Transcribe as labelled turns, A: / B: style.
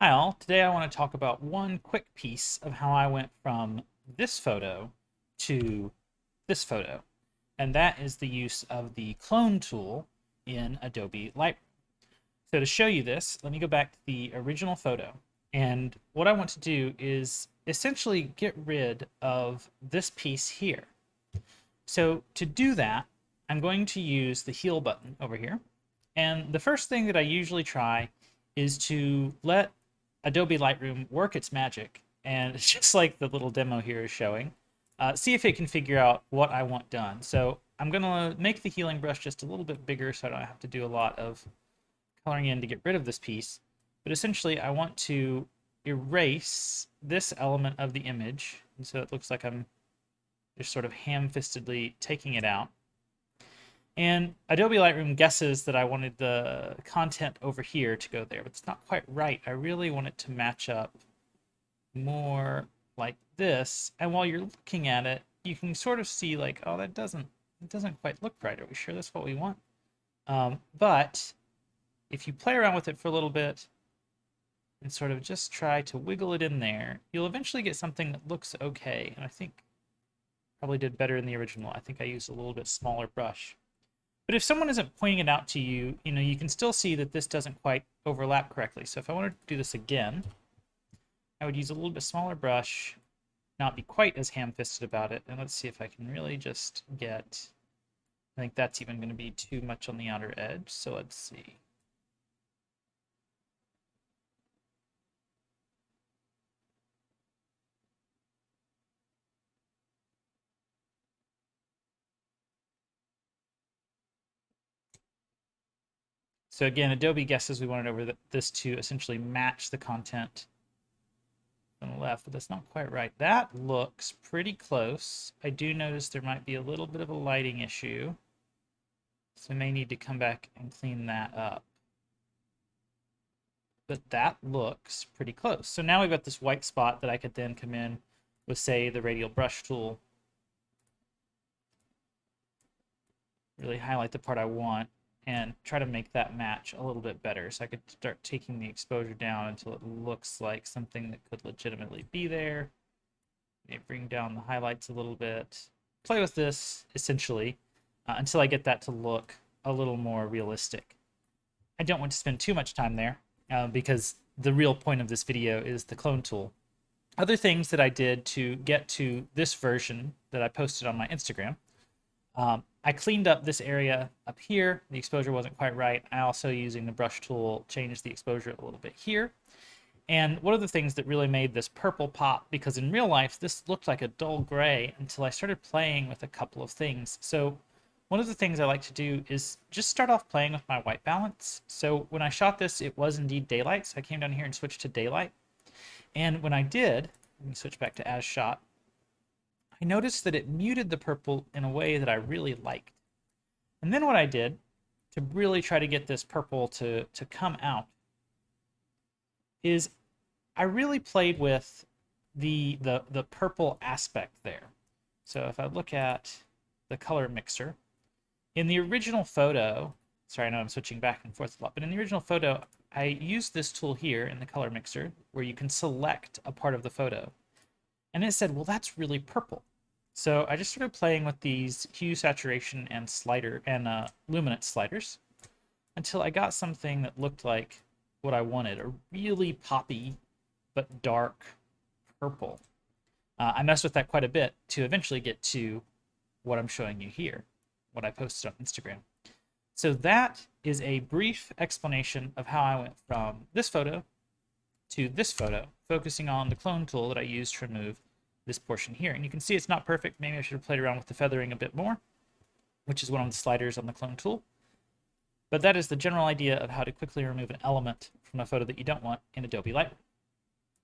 A: Hi all, today I want to talk about one quick piece of how I went from this photo to this photo, and that is the use of the clone tool in Adobe Lightroom. So to show you this, let me go back to the original photo, and what I want to do is essentially get rid of this piece here. So to do that, I'm going to use the heal button over here, and the first thing that I usually try is to let Adobe Lightroom work its magic, and it's just like the little demo here is showing. See if it can figure out what I want done. So I'm going to make the healing brush just a little bit bigger so I don't have to do a lot of coloring in to get rid of this piece. But essentially, I want to erase this element of the image, and so it looks like I'm just sort of ham-fistedly taking it out. And Adobe Lightroom guesses that I wanted the content over here to go there, but it's not quite right. I really want it to match up more like this. And while you're looking at it, you can sort of see like, oh, it doesn't quite look right. Are we sure that's what we want? But if you play around with it for a little bit and sort of just try to wiggle it in there, you'll eventually get something that looks okay. And I think probably did better in the original. I think I used a little bit smaller brush. But if someone isn't pointing it out to you, you can still see that this doesn't quite overlap correctly. So if I wanted to do this again, I would use a little bit smaller brush, not be quite as ham-fisted about it. And let's see if I can really just get, I think that's even going to be too much on the outer edge. So let's see. So again, Adobe guesses we wanted over this to essentially match the content on the left, but that's not quite right. That looks pretty close. I do notice there might be a little bit of a lighting issue, so I may need to come back and clean that up. But that looks pretty close. So now we've got this white spot that I could then come in with, say, the radial brush tool, really highlight the part I want, and try to make that match a little bit better. So I could start taking the exposure down until it looks like something that could legitimately be there. Maybe bring down the highlights a little bit. Play with this, essentially, until I get that to look a little more realistic. I don't want to spend too much time there, because the real point of this video is the clone tool. Other things that I did to get to this version that I posted on my Instagram, I cleaned up this area up here. The exposure wasn't quite right. I also, using the brush tool, changed the exposure a little bit here. And one of the things that really made this purple pop, because in real life this looked like a dull gray until I started playing with a couple of things. So one of the things I like to do is just start off playing with my white balance. So when I shot this, it was indeed daylight. So I came down here and switched to daylight. And when I did, let me switch back to as shot, I noticed that it muted the purple in a way that I really liked. And then what I did to really try to get this purple to come out is I really played with the purple aspect there. So if I look at the color mixer, in the original photo, sorry, I know I'm switching back and forth a lot, but in the original photo, I used this tool here in the color mixer where you can select a part of the photo. And it said, well, that's really purple. So I just started playing with these hue, saturation, and slider and luminance sliders until I got something that looked like what I wanted, a really poppy but dark purple. I messed with that quite a bit to eventually get to what I'm showing you here, what I posted on Instagram. So that is a brief explanation of how I went from this photo to this photo, focusing on the clone tool that I used to remove this portion here. And you can see it's not perfect. Maybe I should have played around with the feathering a bit more, which is one of the sliders on the clone tool. But that is the general idea of how to quickly remove an element from a photo that you don't want in Adobe Lightroom.